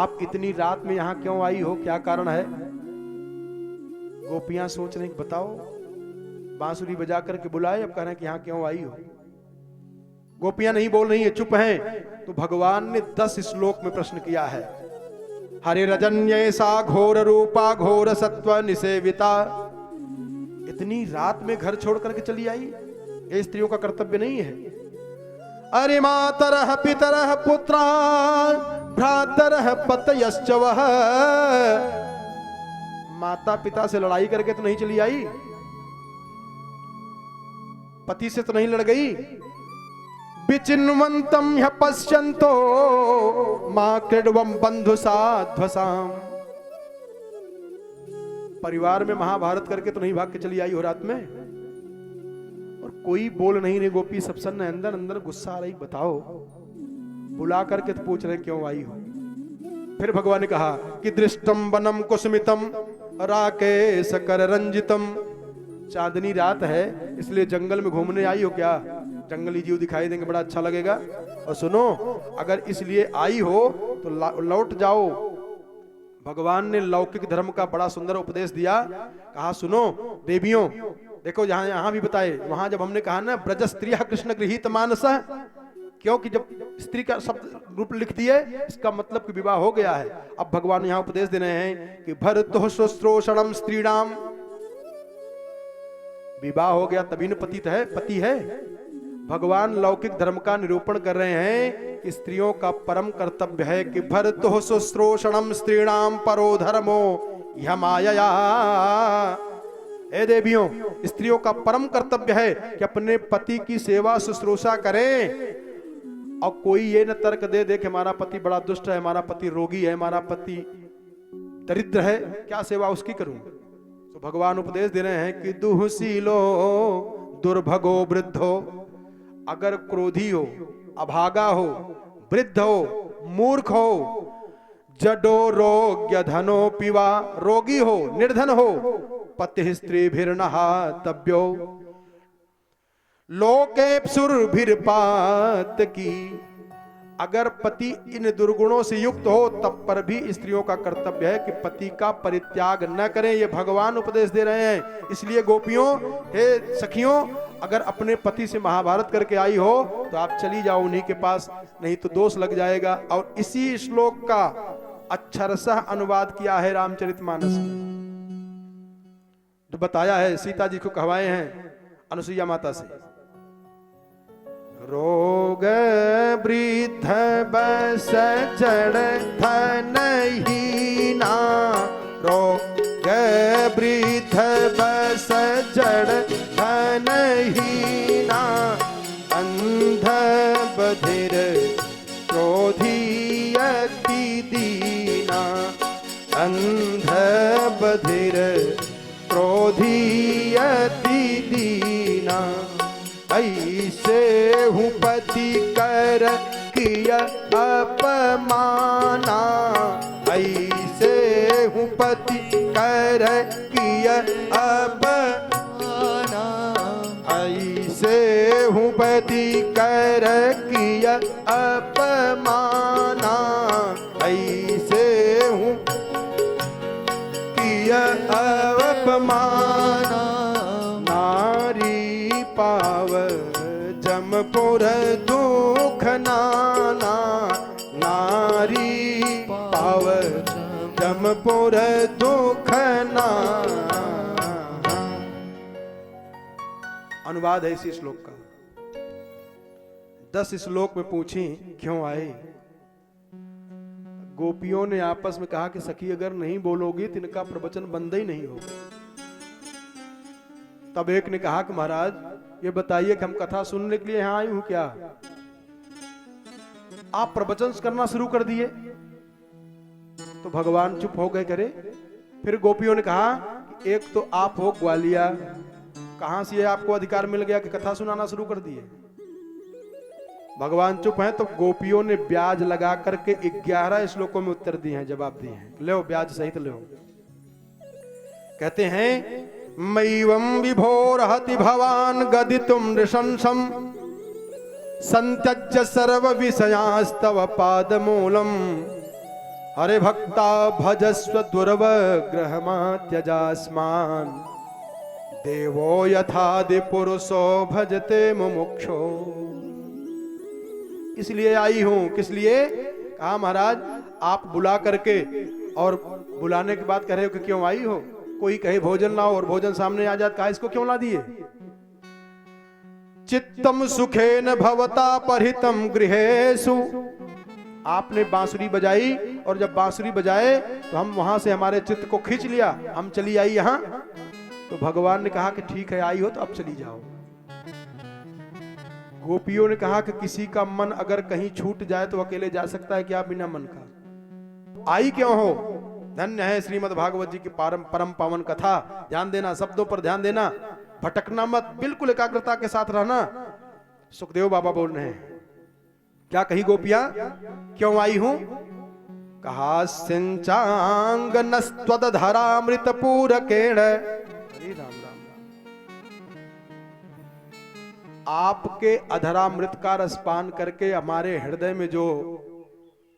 आप इतनी रात में यहाँ क्यों आई हो, क्या कारण है? गोपियां सोच रही बताओ, बांसुरी बजा करके बुलाए, अब कह रहे हैं कि यहाँ क्यों आई हो। गोपियां नहीं बोल रही है, चुप हैं। तो भगवान ने 10 श्लोक में प्रश्न किया है। हरे रजन्य सा घोर रूपा घोर सत्व निसेविता। इतनी रात में घर छोड़ करके चली आई, ये स्त्रियों का कर्तव्य नहीं है। अरे मातरः पितरः पुत्रा भ्रातरः पतयश्च वः। माता पिता से लड़ाई करके तो नहीं चली आई, पति से तो नहीं लड़ गई। विचिन्वंतम ह्य पश्यन्तो मां क्रीडवम बंधु साध्वसाम। परिवार में महाभारत करके तो नहीं भाग के चली आई हो रात में। और कोई बोल नहीं रही गोपी, सब सन्न अंदर अंदर गुस्सा आ रही। बताओ, बुला करके तो पूछ रहे क्यों आई हो। फिर भगवान ने कहा कि दृष्टम वनम कुसुमितम राकेश कर रंजितम। चांदनी रात है इसलिए जंगल में घूमने आई हो क्या? जंगली जीव दिखाई देंगे, बड़ा अच्छा लगेगा। और सुनो, अगर इसलिए आई हो तो लौट जाओ। भगवान ने लौकिक धर्म का बड़ा सुंदर उपदेश दिया। कहा सुनो देवियों, देखो जहां यहां भी बताए, वहां जब हमने कहा ना ब्रज स्त्रियः कृष्ण गृहीत मानसः, क्योंकि जब स्त्री का शब्द रूप लिख दिए इसका मतलब कि विवाह हो गया है। अब भगवान यहां उपदेश दे रहे हैं कि भरतो शुश्रूषणम स्त्रीणाम। विवाह हो गया तभी न पति है। भगवान लौकिक धर्म का निरूपण कर रहे हैं कि स्त्रियों का परम कर्तव्य है कि भरतो शुश्रूषणम स्त्रीणाम परो धर्मो यह माया। हे देवियों, स्त्रियों का परम कर्तव्य है कि अपने पति की सेवा शुश्रूषा करें। और कोई ये न तर्क दे दे कि हमारा पति बड़ा दुष्ट है, हमारा पति रोगी है, हमारा पति दरिद्र है, क्या सेवा उसकी करूं। तो भगवान उपदेश दे रहे हैं कि दुःशीलो दुर्भगो वृद्धो। अगर क्रोधी हो, अभागा हो, वृद्ध हो, मूर्ख हो, जडो रोग्य धनो पिवा, रोगी हो, निर्धन हो, पति स्त्री भिर्नहातव्यो लोकेप्सुर्भिर्पात की। अगर पति इन दुर्गुणों से युक्त हो तब पर भी स्त्रियों का कर्तव्य है कि पति का परित्याग न करें। ये भगवान उपदेश दे रहे हैं। इसलिए गोपियों, हे सखियों, अगर अपने पति से महाभारत करके आई हो तो आप चली जाओ उन्हीं के पास, नहीं तो दोष लग जाएगा। और इसी श्लोक का अक्षरशः अनुवाद किया है रामचरितमानस में, जो बताया है सीता जी को कहवाए हैं अनुसुईया माता से। रोग वृद्ध बस जड़ धनहीना, रोग वृद्ध बस जड़ धनहीना, अंध बधिर क्रोधी अति दीना, अंध बधिर क्रोधी अति दीना। ऐसे हूँ पति कर किया अपमाना, ऐसे हूँ पति कर किया अपमाना, ऐसे हूँ पति कर किया अपमाना, ऐसे हूँ किया अपमाना। नारी पाव जमपुर दुख नाना, नारी पाव जमपुर दुख नाना। अनुवाद है इसी श्लोक का। 10 श्लोक में पूछी क्यों आए। गोपियों ने आपस में कहा कि सखी अगर नहीं बोलोगी तो इनका प्रवचन बंद ही नहीं होगा। तब एक ने कहा कि महाराज ये बताइए कि हम कथा सुनने के लिए यहां आई हूं क्या? आप प्रवचन करना शुरू कर दिए। तो भगवान चुप हो गए करे। फिर गोपियों ने कहा कि एक तो आप हो ग्वालिया, कहां से आपको अधिकार मिल गया कि कथा सुनाना शुरू कर दिए। भगवान चुप हैं। तो गोपियों ने ब्याज लगा करके 11 श्लोकों में उत्तर दिए हैं, जवाब दिए हैं। लो ब्याज सहित लो। कहते हैं मैवं विभोरहति भवान गदितुम नृशंसम, संत्यज्य सर्व विषयास्तव पादमूलम, हरे भक्ता भजस्व दुर्वग्रहमा त्यजास्मान देवो यथादि पुरुषो भजते मुमुक्षो। इसलिए आई हूं। किस लिए? कहा महाराज आप बुला करके और बुलाने के बाद कह रहे हो कि क्यों आई हो? कोई कहे भोजन लाओ और भोजन सामने आ जाता, कहा इसको क्यों ला दिए? चित्तम सुखेन भवता परिहितम गृहेषु। आपने बांसुरी बजाई और जब बांसुरी बजाए तो हम वहां से हमारे चित्त को खींच लिया, हम चली आई यहां। तो भगवान ने कहा कि ठीक है आई हो तो अब चली जाओ। गोपियों ने कहा कि किसी का मन अगर कहीं छूट जाए तो अकेले जा सकता है क्या बिना मन का? आई क्यों हो? धन्य है श्रीमद् भागवत जी की परम पावन कथा। ध्यान देना, शब्दों पर ध्यान देना, भटकना मत, बिल्कुल एकाग्रता के साथ रहना। सुखदेव बाबा बोल रहे हैं, क्या कही गोपियां? क्यों आई हूं? कहा सिंचांगनस्त्वदधरामृत पूरकेण। राम राम राम। आपके अधरामृत का रसपान करके हमारे हृदय में जो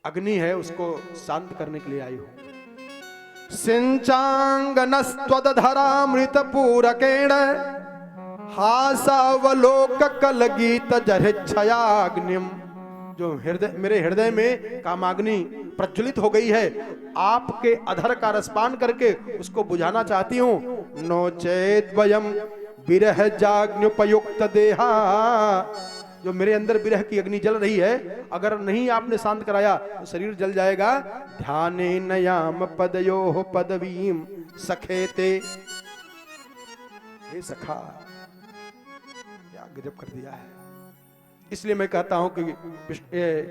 अग्नि है उसको शांत करने के लिए आई हूं। सिंचांगनस्त्वदधरामृत पूरकेण हासावलोक कलगीत जरच्छयाग्निम। जो हृदय, मेरे हृदय में कामाग्नि प्रज्वलित हो गई है, आपके अधर का रसपान करके उसको बुझाना चाहती हूं। नो चेत वयम विरह जाग्नुपयुक्त देहा। जो मेरे अंदर विरह की अग्नि जल रही है, अगर नहीं आपने शांत कराया तो शरीर जल जाएगा। ध्याने नयाम पदयोः पदवीम सखेते। हे सखा, क्या गजब कर दिया है। इसलिए मैं कहता हूं कि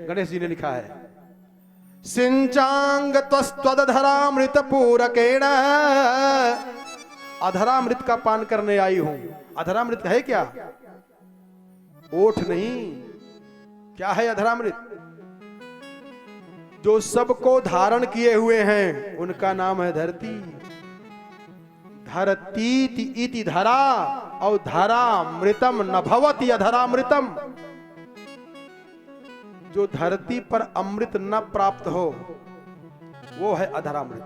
गणेश जी ने लिखा है सिंचांग त्वदधरामृत पूरकेण। अधरामृत का पान करने आई हूं। अधरामृत है क्या? ओठ नहीं। क्या है अधरामृत? जो सबको धारण किए हुए हैं उनका नाम है धरती। धरती इति धरा और धरामृतम न भवति अधरामृतम। जो धरती पर अमृत न प्राप्त हो वो है अधरामृत।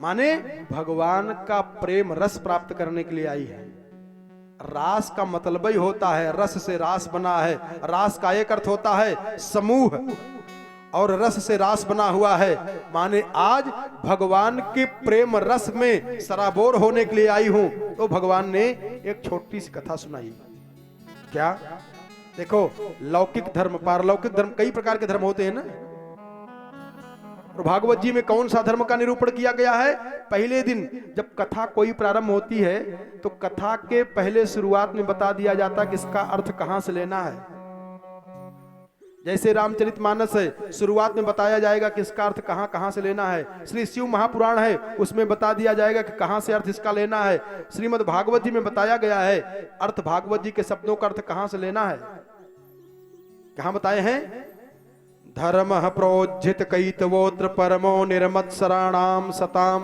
माने भगवान का प्रेम रस प्राप्त करने के लिए आई है। रास का मतलब ही होता है, रस से रास बना है। रास का एक अर्थ होता है समूह, और रस से रास बना हुआ है। माने आज भगवान के प्रेम रस में सराबोर होने के लिए आई हूं। तो भगवान ने एक छोटी सी कथा सुनाई। क्या? देखो, लौकिक धर्म, पारलौकिक धर्म, कई प्रकार के धर्म होते हैं ना। और भागवत जी में कौन सा धर्म का निरूपण किया गया है? पहले दिन जब कथा कोई प्रारंभ होती है तो कथा के पहले शुरुआत में बता दिया जाता कि इसका अर्थ कहां से लेना है। जैसे रामचरितमानस है, शुरुआत में बताया जाएगा कि इसका अर्थ कहां कहां से लेना है। श्री शिव महापुराण है, उसमें बता दिया जाएगा कि कहां से अर्थ इसका लेना है। श्रीमद् भागवत जी में बताया गया है अर्थ, भागवत जी के शब्दों का अर्थ कहां से लेना है। कहां बताए हैं? धर्म प्रोज्झित कैतवोत्र परमो निर्मत्सराणाम सताम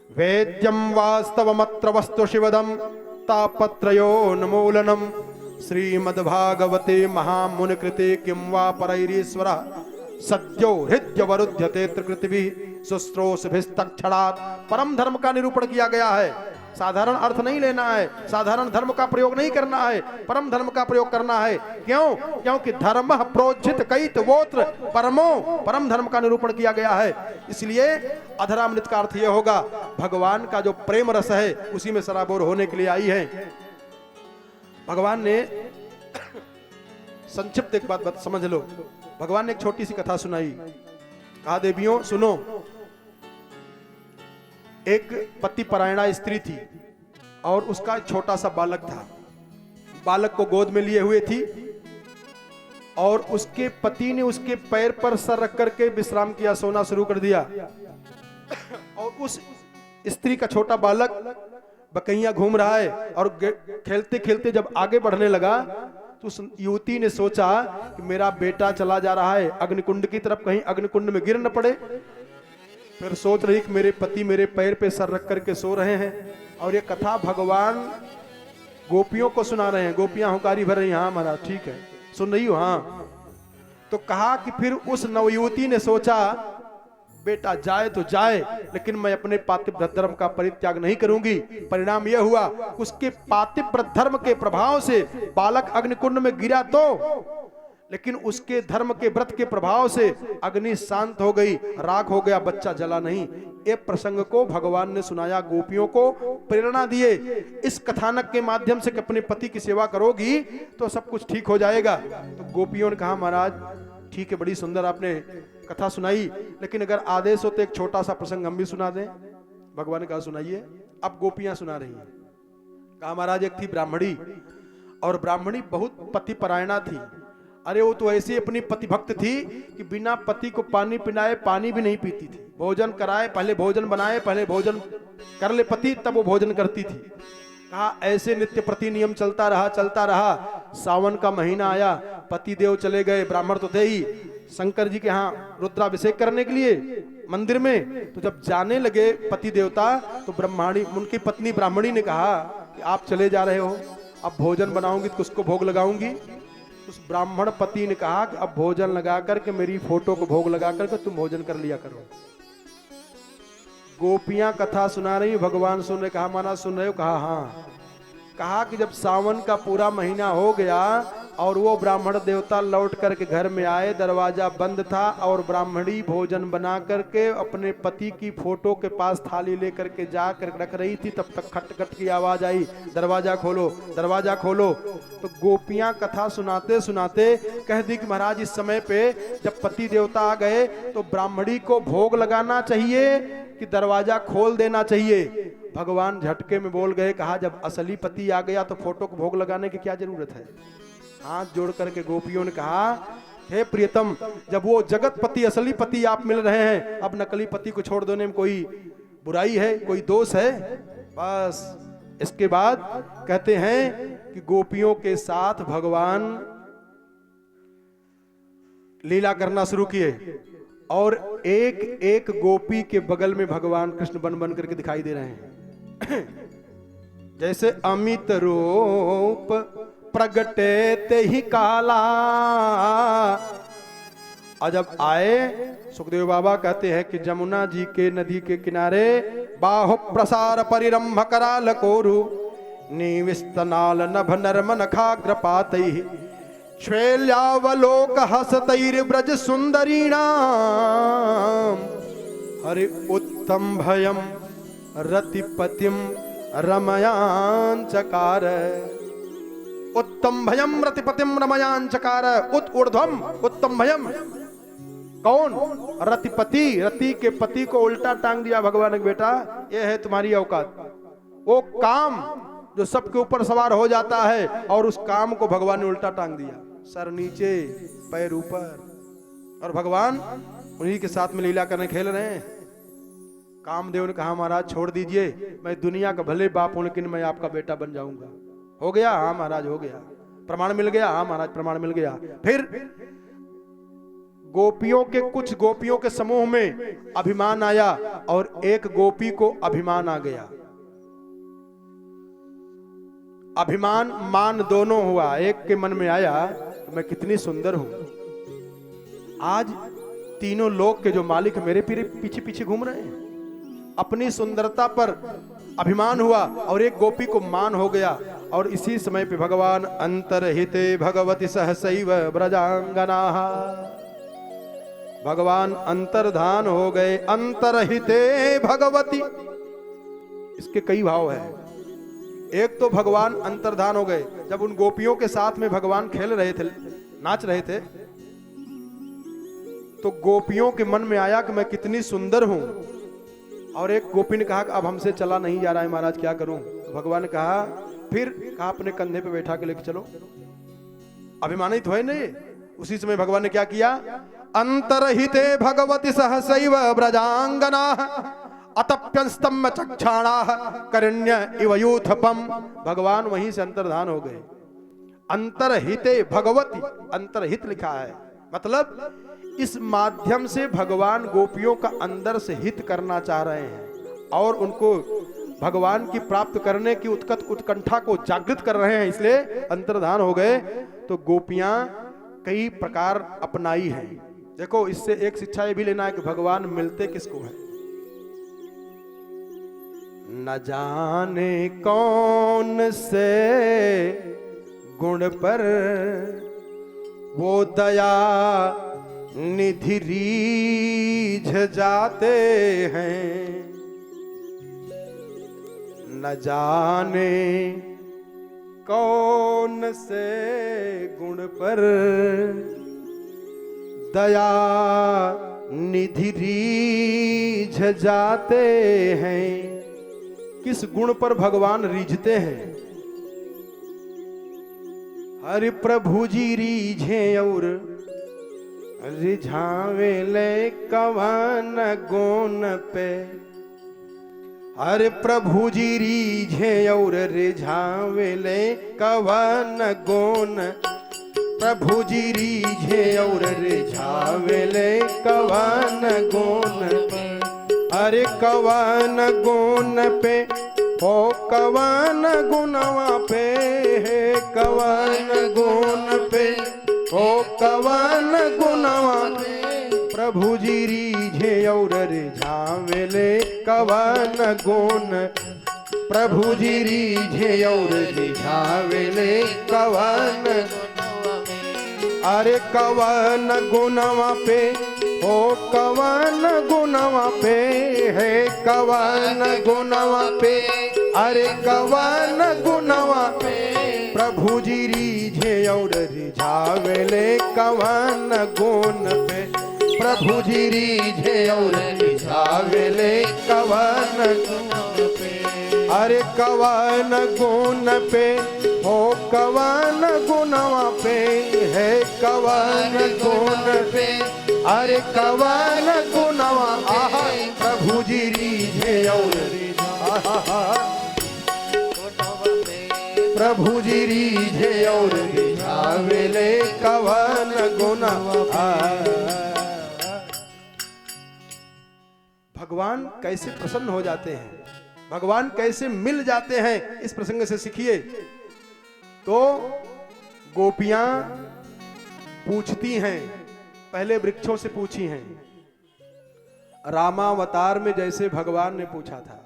वेद्यम वास्तवमत्र वस्तु शिवदम तापत्रयोन्मूलनम। श्रीमद्भागवते महामुनि कृते किं वा परैरीश्वर सद्यो हृद्यवरुध्यते त्रिकृतिभिः शुश्रूषभिस्तक्षणात्। परम धर्म का निरूपण किया गया है। साधारण अर्थ नहीं लेना है, साधारण धर्म का प्रयोग नहीं करना है, परम धर्म का प्रयोग करना है। क्यों? क्योंकि धर्म प्रोज्झित कैतवोत्र परमो, परम धर्म का निरूपण किया गया है। इसलिए अधरामृत का अर्थ यह होगा भगवान का जो प्रेम रस है उसी में सराबोर होने के लिए आई है। भगवान ने संक्षिप्त एक बात समझ लो। भगवान ने एक छोटी सी कथा सुनाई। कहा देवियों सुनो, एक पति परायणा स्त्री थी और उसका छोटा सा बालक था। बालक को गोद में लिए हुए थी और उसके पति ने उसके पैर पर सर रख करके विश्राम किया, सोना शुरू कर दिया। और उस स्त्री का छोटा बालक बकैया घूम रहा है और खेलते खेलते जब आगे बढ़ने लगा तो उस युवती ने सोचा कि मेरा बेटा चला जा रहा है अग्निकुंड की तरफ, कहीं अग्निकुंड में गिर न पड़े। फिर सोच रही कि मेरे पति मेरे पैर पे सर रख करके सो रहे हैं। और ये कथा भगवान गोपियों को सुना रहे हैं। गोपियां हुंकारी भर रही, हाँ महाराज ठीक है, सुन रही हो? हाँ। तो कहा कि फिर उस नवयुवती ने सोचा बेटा जाए तो जाए, लेकिन मैं अपने पातिव्रत धर्म का परित्याग नहीं करूंगी। परिणाम यह हुआ, उसके पातिव्रत धर्म के प्रभाव से बालक अग्निकुंड में गिरा तो, लेकिन उसके धर्म के व्रत के प्रभाव से अग्नि शांत हो गई, राख हो गया, बच्चा जला नहीं। ये प्रसंग को भगवान ने सुनाया, गोपियों को प्रेरणा दिए। इस कथानक के माध्यम से अपने पति की सेवा करोगी तो सब कुछ ठीक हो जाएगा। तो गोपियों ने कहा महाराज ठीक है, बड़ी सुंदर आपने कथा सुनाई, लेकिन अगर आदेश हो तो एक छोटा सा प्रसंग हम भी सुना दें। भगवान ने कहा सुनाइए। अब गोपियां सुना रही हैं। कहा महाराज एक थी ब्राह्मणी, और ब्राह्मणी बहुत पति परायणा थी। अरे वो तो ऐसी अपनी पति भक्त थी कि बिना पति को पानी पिलाए पानी भी नहीं पीती थी। भोजन कराए, पहले भोजन बनाए, पहले भोजन कर ले पति, तब वो भोजन करती थी। कहा ऐसे नित्य प्रति नियम चलता रहा। सावन का महीना आया, पति देव चले गए, ब्राह्मण तो थे ही, शंकर जी के यहाँ रुद्राभिषेक करने के लिए मंदिर में। तो जब जाने लगे पति देवता, तो ब्रह्माणी उनकी पत्नी ब्राह्मणी ने कहा कि आप चले जा रहे हो, अब भोजन बनाऊंगी तो किसको भोग लगाऊंगी। उस ब्राह्मण पति ने कहा कि अब भोजन लगा करके मेरी फोटो को भोग लगा करके तुम भोजन कर लिया करो। गोपियां कथा सुना रही, भगवान सुन रहे। कहा माना सुन रहे हो? कहा हाँ। कहा कि जब सावन का पूरा महीना हो गया और वो ब्राह्मण देवता लौट करके घर में आए, दरवाजा बंद था और ब्राह्मणी भोजन बना करके अपने पति की फोटो के पास थाली लेकर के जा कर रख रही थी, तब तक खट खट की आवाज आई, दरवाजा खोलो, दरवाजा खोलो। तो गोपियां कथा सुनाते सुनाते कह दी कि महाराज इस समय पे जब पति देवता आ गए तो ब्राह्मणी को भोग लगाना चाहिए कि दरवाजा खोल देना चाहिए। भगवान झटके में बोल गए। कहा जब असली पति आ गया तो फोटो को भोग लगाने की क्या जरूरत है। हाथ जोड़ करके गोपियों ने कहा हे प्रियतम, जब वो जगत पति असली पति आप मिल रहे हैं, अब नकली पति को छोड़ देने में कोई बुराई है, कोई दोष है? बस इसके बाद कहते हैं कि गोपियों के साथ भगवान लीला करना शुरू किए और एक एक गोपी के बगल में भगवान कृष्ण बन बन करके दिखाई दे रहे हैं। जैसे अमित रूप प्रगटे ते ही काला। और जब आए, सुखदेव बाबा कहते हैं कि जमुना जी के नदी के किनारे बाहु प्रसार परिरंभ कराल कोरु निविस्तनाल नभ नर्म नखाग्रपातै श्वेल्यावलोक हसतैर ब्रज सुंदरीणाम हरि उत्तम भयम रतिपतिम रमयांचकार। उत्तम भयम रतिपतिम रमयांचकार। उत ऊर्ध्वम उत्तम भयम। कौन? रतिपति। रति के पति को उल्टा टांग दिया भगवान ने। बेटा ये है तुम्हारी औकात। वो काम जो सबके ऊपर सवार हो जाता है, और उस काम को भगवान ने उल्टा टांग दिया। सर नीचे पैर ऊपर, और भगवान उन्हीं के साथ में लीला करने खेल रहे हैं। कामदेव ने कहा महाराज छोड़ दीजिए, मैं दुनिया का भले बाप हूं लेकिन मैं आपका बेटा बन जाऊंगा। हो गया? हाँ महाराज हो गया। प्रमाण मिल गया? हाँ महाराज प्रमाण मिल गया। फिर गोपियों के कुछ गोपियों के समूह में अभिमान आया और एक गोपी को अभिमान आ गया। अभिमान मान दोनों हुआ। एक के मन में आया मैं कितनी सुंदर हूं, आज तीनों लोक के जो मालिक मेरे पीछे पीछे घूम रहे हैं। अपनी सुंदरता पर अभिमान हुआ और एक गोपी को मान हो गया। और इसी समय पे भगवान अंतरहिते भगवती सहसैव ब्रजांगना, भगवान अंतर्धान हो गए। अंतरहिते भगवती, इसके कई भाव है। एक तो भगवान अंतर्धान हो गए, जब उन गोपियों के साथ में भगवान खेल रहे थे, नाच रहे थे, तो गोपियों के मन में आया कि मैं कितनी सुंदर हूं। और एक गोपी ने कहा कि अब हमसे चला नहीं जा रहा है महाराज, क्या करूं? तो भगवान ने कहा, फिर कहा अपने कंधे पे बैठा के लेके चलो। अभिमानित हुए नहीं। उसी समय भगवान ने क्या किया? अंतरहिते भगवती सहसैव ब्रजांगना अतप्यस्तम चक्षाणा करण्य इव यूथपम। भगवान वहीं से अंतर्धान हो गए। अंतरहिते भगवती, अंतरहित लिखा है, मतलब इस माध्यम से भगवान गोपियों का अंदर से हित करना चाह रहे हैं और उनको भगवान की प्राप्त करने की उत्कंठा को जागृत कर रहे हैं, इसलिए अंतर्धान हो गए। तो गोपियां कई प्रकार अपनाई है। देखो, इससे एक शिक्षा ये भी लेना है कि भगवान मिलते किसको है। न जाने कौन से गुण पर वो दया निधि रीझ जाते हैं। न जाने कौन से गुण पर दया निधि रीझ जाते हैं। किस गुण पर भगवान रीझते हैं। हरि प्रभु जी रीझे और रिझावे ले कवन गुण पे। हरि प्रभु जी रीझे और रिझावे ले कवन गुण। प्रभु जी रीझे और रिझावे ले कवन गुण। अरे कवन गुण पे हो कवन गुणवा पे। है कवन गुण पे हो कवन गुणवा पे। प्रभु जी रीझे और रिझावे ले कवन गुण। प्रभु जी रीझे और रिझावे ले कवन। अरे कवन गुणवा पे हो कवन गुणवा पे। है कवन गुणवा पे। अरे कवन गुणवा पे। प्रभु जी रीझे और रिझावे ले कवन गुण पे। प्रभु जी रीझे और रिझावे ले कवन गुण पे। अरे कवन गुण पे हो कवन गुणवा पे। है कवन गुण पे। अरे कवन गुणवा। आहा, प्रभु जी रीझे और प्रभु जी रीझे और रिझावे ले कवन गुणवा। भगवान कैसे प्रसन्न हो जाते हैं, भगवान कैसे मिल जाते हैं, इस प्रसंग से सीखिए। तो गोपियां पूछती हैं, पहले वृक्षों से पूछी हैं। रामावतार में जैसे भगवान ने पूछा था,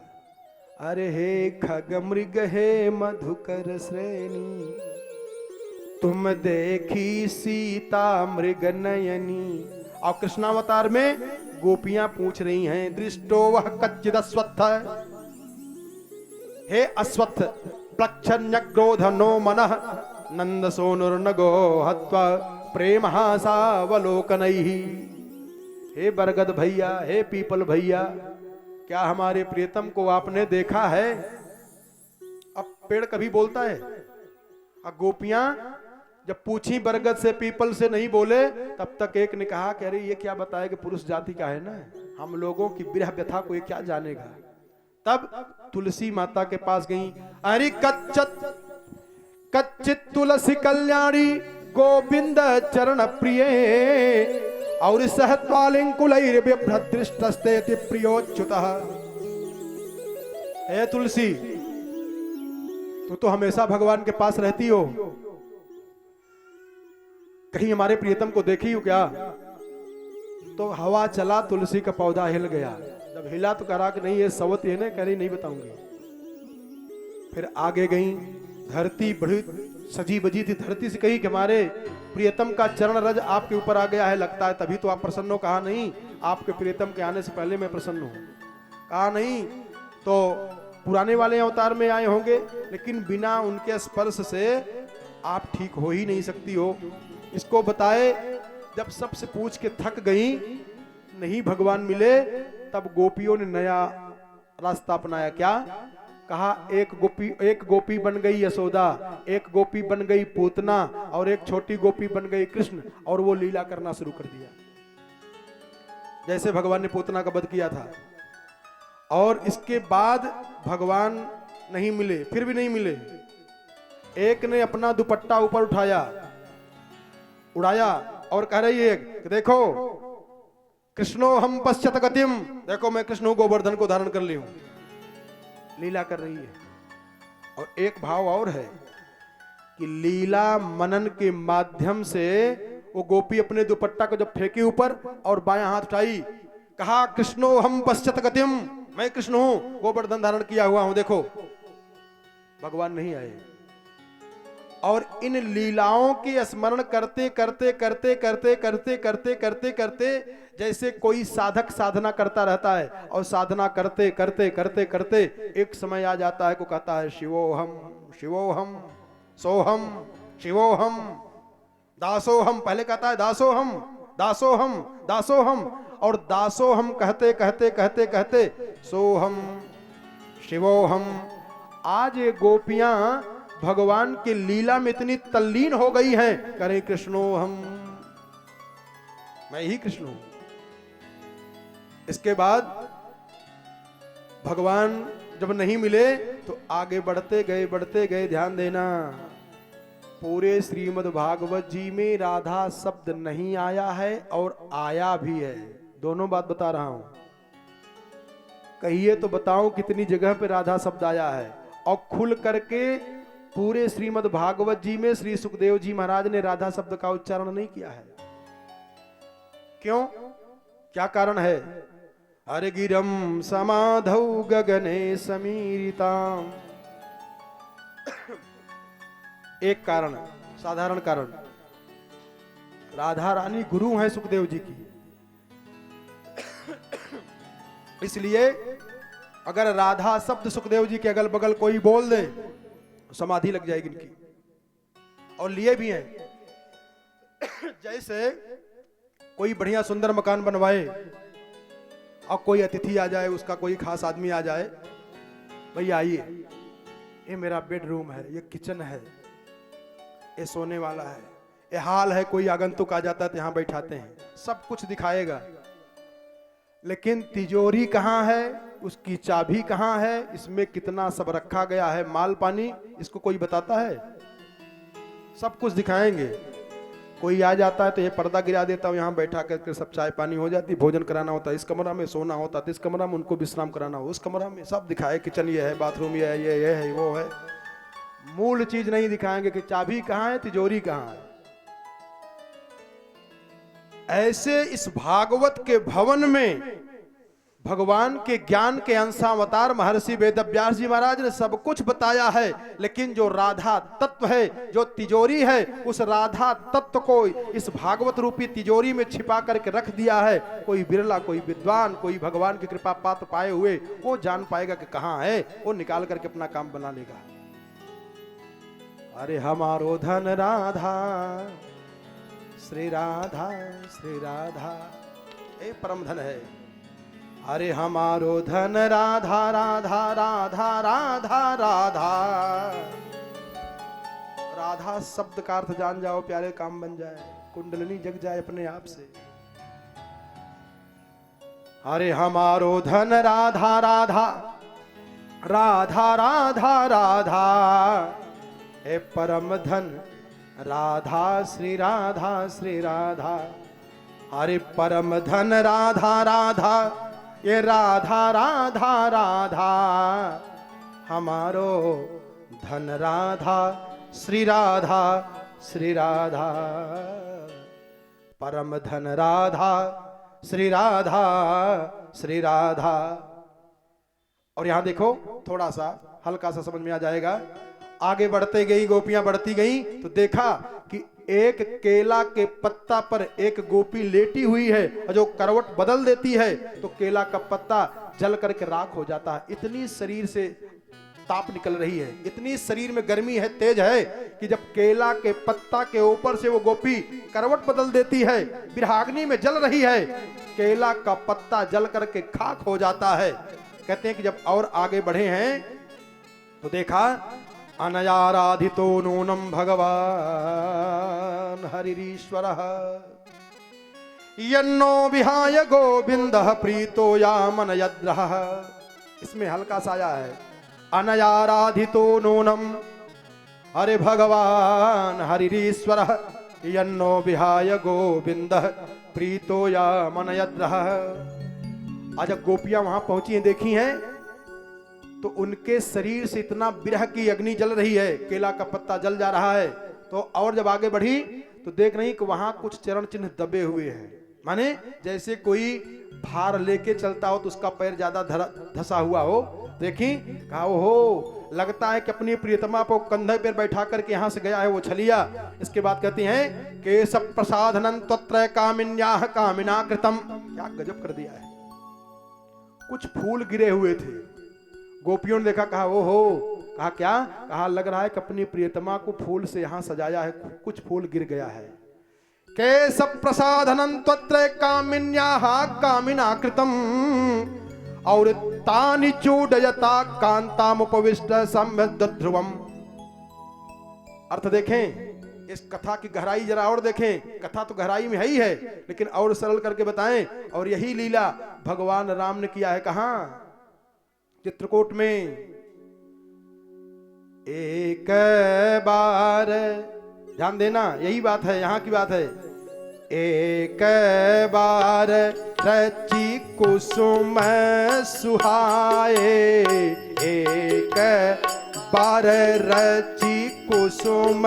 अरे हे खग मृग हे मधुकर श्रेणी, तुम देखी सीता मृग नयनी। और कृष्णावतार में गोपियां पूछ रही हैं, दृष्टो वह कच्चिद अश्वत्थ हे अश्वत्थ प्लक्षण्यक्रोधनो मनः नंद सोनुर्नगो हत्वा प्रेम हासावलोकनैहि। हे बरगद भैया, हे पीपल भैया, क्या हमारे प्रियतम को आपने देखा है? अब पेड़ कभी बोलता है? अब गोपियां जब पूछी बरगद से पीपल से नहीं बोले, तब तक एक ने कहा कि अरे ये क्या बताए कि पुरुष जाति का है ना, हम लोगों की विरह व्यथा को ये क्या जानेगा। तब तुलसी माता के पास गई, अरे कच्चित तुलसी कल्याणी गोविंद चरण प्रिय और सहत्वालिंकुलैर्बिभ्रदृष्टस्ते प्रियोच्युतः। हे तुलसी, तू तो हमेशा भगवान के पास रहती हो, कहीं हमारे प्रियतम को देखी हो क्या? तो हवा चला, तुलसी का पौधा हिल गया। जब हिला तो कहा कि नहीं ये सवत है ना, कह रही नहीं बताऊंगी। फिर आगे गई, धरती बड़ी सजी बजी थी, धरती से कही कि हमारे प्रियतम का चरण रज आपके ऊपर आ गया है, लगता है तभी तो आप प्रसन्न हो। कहा नहीं, आपके प्रियतम के आने से पहले मैं प्रसन्न हूं। कहा नहीं तो पुराने वाले अवतार में आए होंगे, लेकिन बिना उनके स्पर्श से आप ठीक हो ही नहीं सकती हो। इसको बताए। जब सबसे पूछ के थक गई, नहीं भगवान मिले, तब गोपियों ने नया रास्ता अपनाया। क्या कहा? एक गोपी बन गई यशोदा, एक गोपी बन गई पूतना, और एक छोटी गोपी बन गई कृष्ण, और वो लीला करना शुरू कर दिया। जैसे भगवान ने पूतना का वध किया था। और इसके बाद भगवान नहीं मिले, फिर भी नहीं मिले। एक ने अपना दुपट्टा ऊपर उड़ाया और कह रही है कि देखो कृष्णो हम पश्चात गतिम, देखो मैं कृष्ण गोवर्धन को धारण कर ली हूं। लीला कर रही है। और एक भाव और है कि लीला मनन के माध्यम से वो गोपी अपने दुपट्टा को जब फेंकी ऊपर और बायां हाथ उठाई, कहा कृष्णो हम पश्चात गतिम, मैं कृष्ण हूं, गोवर्धन धारण किया हुआ हूं, देखो भगवान नहीं आए। और इन लीलाओं के स्मरण करते करते करते करते करते करते करते करते जैसे कोई साधक साधना करता रहता है, और साधना करते करते करते करते एक समय आ जाता है को कहता है शिवोहम शिवोहम सोहम शिवोहम दासोहम, पहले कहता है दासोहम दासोहम दासोहम, और दासोहम कहते कहते कहते कहते सोहम शिवोहम। आज ये गोपियां भगवान के लीला में इतनी तल्लीन हो गई हैं, करें कृष्णो हम, मैं ही कृष्ण हूं। इसके बाद भगवान जब नहीं मिले तो आगे बढ़ते गए, ध्यान देना, पूरे श्रीमद् भागवत जी में राधा शब्द नहीं आया है और आया भी है, दोनों बात बता रहा हूं। कहिए तो बताओ कितनी जगह पे राधा शब्द आया है, और खुल करके पूरे श्रीमद् भागवत जी में श्री सुखदेव जी महाराज ने राधा शब्द का उच्चारण नहीं किया है। क्यों, क्या कारण है? हरे गिरम समाधौ गगने समीरिताम, एक कारण, साधारण कारण, राधा रानी गुरु है सुखदेव जी की, इसलिए अगर राधा शब्द सुखदेव जी के अगल बगल कोई बोल दे समाधि लग जाएगी इनकी, और लिए भी हैं। जैसे कोई बढ़िया सुंदर मकान बनवाए और कोई अतिथि आ जाए, उसका कोई खास आदमी आ जाए, भैया आइए, ये मेरा बेडरूम है, ये किचन है, ये सोने वाला है, ये हाल है, कोई आगंतुक आ जाता है तो यहां बैठाते हैं, सब कुछ दिखाएगा, लेकिन तिजोरी कहां है, उसकी चाबी कहां है, इसमें कितना सब रखा गया है, माल पानी, इसको कोई बताता है? सब कुछ दिखाएंगे। कोई आ जाता है तो ये पर्दा गिरा देता हूं, यहां बैठा करके सब चाय पानी हो जाती, भोजन कराना होता है इस कमरा में, सोना होता है इस कमरा में, उनको विश्राम कराना हो उस कमरा में, सब दिखाए, किचन ये है, बाथरूम ये है, ये है, वो है, मूल चीज नहीं दिखाएंगे कि चाबी कहां है, तिजोरी कहां है। ऐसे इस भागवत के भवन में भगवान के ज्ञान के अंशावतार महर्षि वेदव्यास जी महाराज ने सब कुछ बताया है, लेकिन जो राधा तत्व है, जो तिजोरी है, उस राधा तत्व को इस भागवत रूपी तिजोरी में छिपा करके रख दिया है। कोई बिरला, कोई विद्वान, कोई भगवान की कृपा पात्र पाए हुए वो जान पाएगा कि कहां है, वो निकाल करके अपना काम बना लेगा। अरे हमारो धन राधा श्री राधा श्री राधा, ये परम धन है। अरे हमारो धन राधा राधा राधा राधा राधा, राधा शब्द का अर्थ जान जाओ, प्यारे काम बन जाए, कुंडलनी जग जाए अपने आप से। अरे हमारो धन राधा राधा राधा राधा राधा, हे परम धन राधा श्री राधा श्री राधा। अरे परम धन राधा राधा, ये राधा राधा राधा, हमारो धन राधा श्री राधा श्री राधा, परम धन राधा श्री राधा श्री राधा। और यहां देखो, थोड़ा सा हल्का सा समझ में आ जाएगा। आगे बढ़ते गई गोपियां, बढ़ती गई तो देखा कि एक केला के पत्ता पर एक गोपी लेटी हुई है, और जो करवट बदल देती है तो केला का पत्ता जल करके राख हो जाता है। इतनी शरीर से ताप निकल रही है, इतनी शरीर में गर्मी है, तेज है, कि जब केला के पत्ता के ऊपर से वो गोपी करवट बदल देती है, विरहाग्नि में जल रही है, केला का पत्ता जल करके खाक हो जाता है। कहते हैं कि जब और आगे बढ़े हैं तो देखा, अनयाराधितो नूनम भगवान हरिरीश्वरः, यन्नो विहाय गोविंदः प्रीतो यामनयद्रः। इसमें हल्का सा आया है, अनयाराधितो नूनम, अरे भगवान हरिरीश्वरः, यन्नो विहाय गोविंदः प्रीतो यामनयद्रः। आज गोपियां वहां पहुंची हैं, देखी हैं, तो उनके शरीर से इतना विरह की अग्नि जल रही है, केला का पत्ता जल जा रहा है। तो और जब आगे बढ़ी तो देख रही कि वहां कुछ चरण चिन्ह दबे हुए हैं, माने जैसे कोई भार लेके चलता हो तो उसका पैर ज्यादा धसा हुआ हो। देखी, कहा हो लगता है कि अपनी प्रियतमा को कंधे पर बैठा करके यहां से गया है वो छलिया। इसके बाद कहती हैं केशव प्रसादनं त्वत्र कामिन्याः कामिना कृतम। क्या गजब कर दिया है। कुछ फूल गिरे हुए थे, गोपियों ने देखा, कहा ओ हो, कहा क्या, कहा लग रहा है कि अपनी प्रियतमा को फूल से यहां सजाया है, कुछ फूल गिर गया है। केशव प्रसादनं त्वत्र कामिन्याः कामिना कृतम और तानि चूडयता कांतामुपविष्ट सम्यद् ध्रुवम। अर्थ देखें, इस कथा की गहराई जरा और देखें। कथा तो गहराई में है ही है, लेकिन और सरल करके बताएं। और यही लीला भगवान राम ने किया है, कहां, चित्रकूट में। एक बार, ध्यान देना, यही बात है, यहां की बात है। एक बार रची कुसुम सुहाए, एक बार रची कुसुम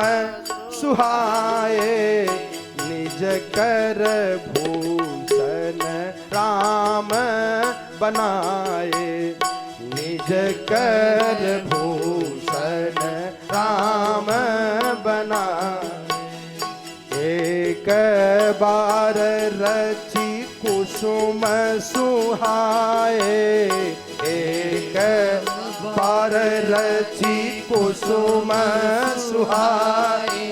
सुहाए, निज कर भूषण राम बनाए, निज कर भूषण राम बनाए। एक बार रची कुसुम सुहाए, एक बार रची कुसुम सुहाए,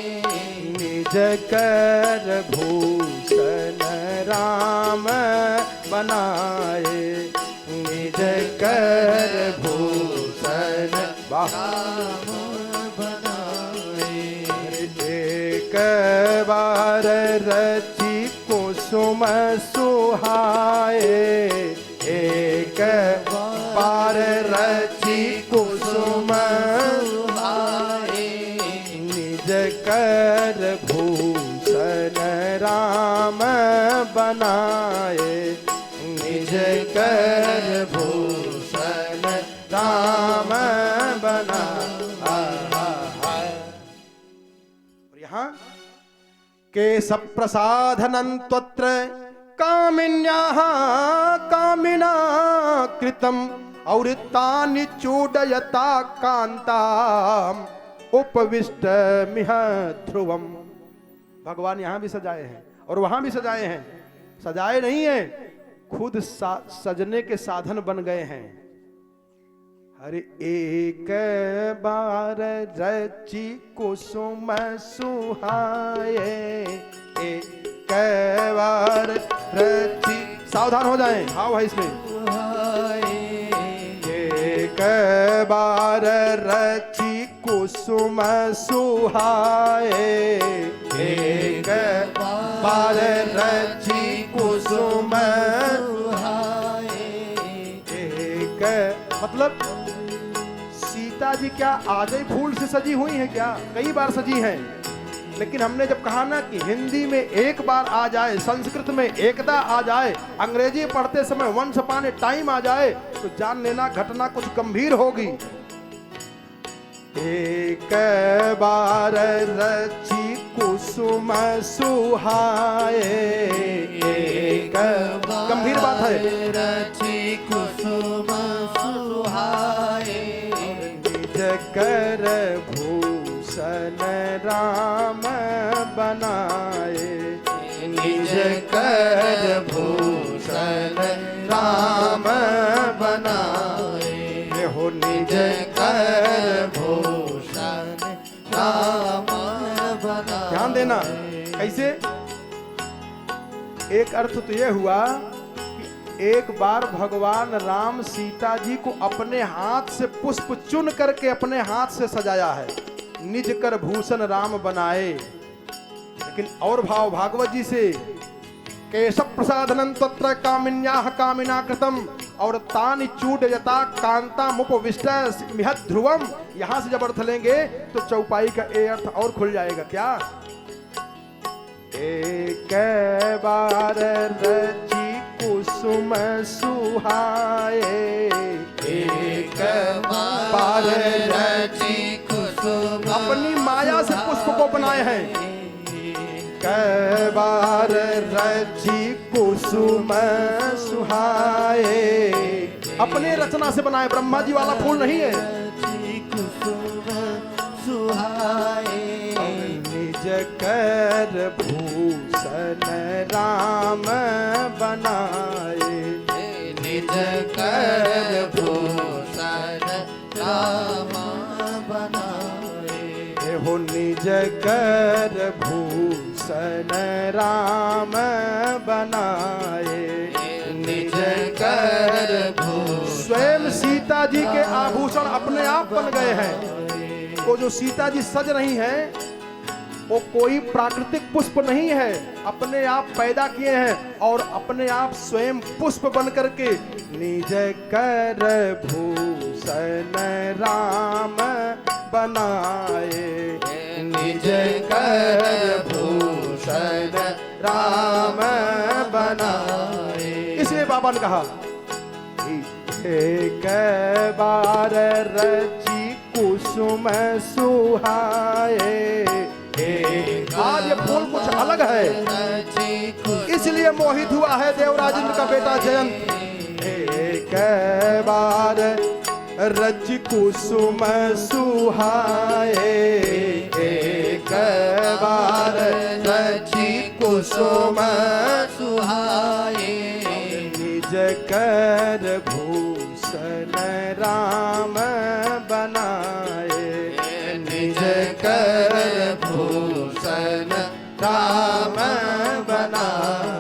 निज कर भूषण राम बनाए, निज कर भूषण राम बनाए। एक बार रची कुसुम सुहाए, एक बार रची कुसुम सुहाए, निज कर भूषण राम बनाए, निज कर भूषण राम बनाए। यहाँ केशव प्रसादनं त्वत्र कामिन्याः कामिना कृतम और तानि चूडयता कांताम उपविष्ट मिह ध्रुवम। भगवान यहां भी सजाए हैं और वहां भी सजाए हैं। सजाए नहीं है, खुद सजने के साधन बन गए हैं। अरे एक बार रची कुसुम सुहाए, एक बार रची, सावधान हो जाएं, भाव है इसमें। एक बार रची कुसुम सुहाए, एक बार रची कुसुम सुहाए, एक मतलब सीता जी क्या आज ही फूल से सजी हुई हैं क्या? कई बार सजी हैं, लेकिन हमने जब कहा ना कि हिंदी में एक बार आ जाए, संस्कृत में एकदा आ जाए, अंग्रेजी पढ़ते समय वंस अपॉन ए टाइम आ जाए, तो जान लेना घटना कुछ गंभीर होगी। एक बार रची कुसुम सुहाए, एक गंभीर बात है, रची कुसुम सुहाए, निज कर भूषण राम बनाए, निज कर भूषण राम बनाए, हो निज कर भूषण राम बनाए। ध्यान देना, कैसे? एक अर्थ तो यह हुआ कि एक बार भगवान राम सीता जी को अपने हाथ से पुष्प चुन करके अपने हाथ से सजाया है, निज कर भूषण राम बनाए। लेकिन और भाव भागवत जी से, केशव प्रसादनं तत्र कामिन्याः कामिना कृतम और तानि चूडयता कांतामुपविष्ट मिह ध्रुवम। यहां से जब अर्थ लेंगे तो चौपाई का ए अर्थ और खुल जाएगा। क्या? एक बार रची कुसुम सुहाए, एक बार रची कुसुम, अपनी माया से पुष्प को बनाए हैं, कैबार रची कुसुम सुहाए। अपने रचना से बनाए, ब्रह्मा जी वाला फूल नहीं है। कुसुम सुहाए निज कर भूषण राम बनाए। निज कर भूषण राम बनाए। हो निज कर भूषण राम बनाए। निज कर भूषण स्वयं सीता जी के आभूषण अपने आप बन गए हैं। वो जो सीता जी सज रही हैं, वो कोई प्राकृतिक पुष्प नहीं है, अपने आप पैदा किए हैं और अपने आप स्वयं पुष्प बन करके निज कर भूषण राम बनाए। निज कर भूषण राम बनाए। इसलिए बाबा ने कहा एक बार रची कुसुम सुहाए। आज ये फूल कुछ अलग है, इसलिए मोहित हुआ है देवराजेंद्र का बेटा जयंत। एक बार रच कुसुम सुहाए। एक बार रची कुसुम सुहाए। निज कर भूषण राम बनाए। निज कर भूषण राम बनाए।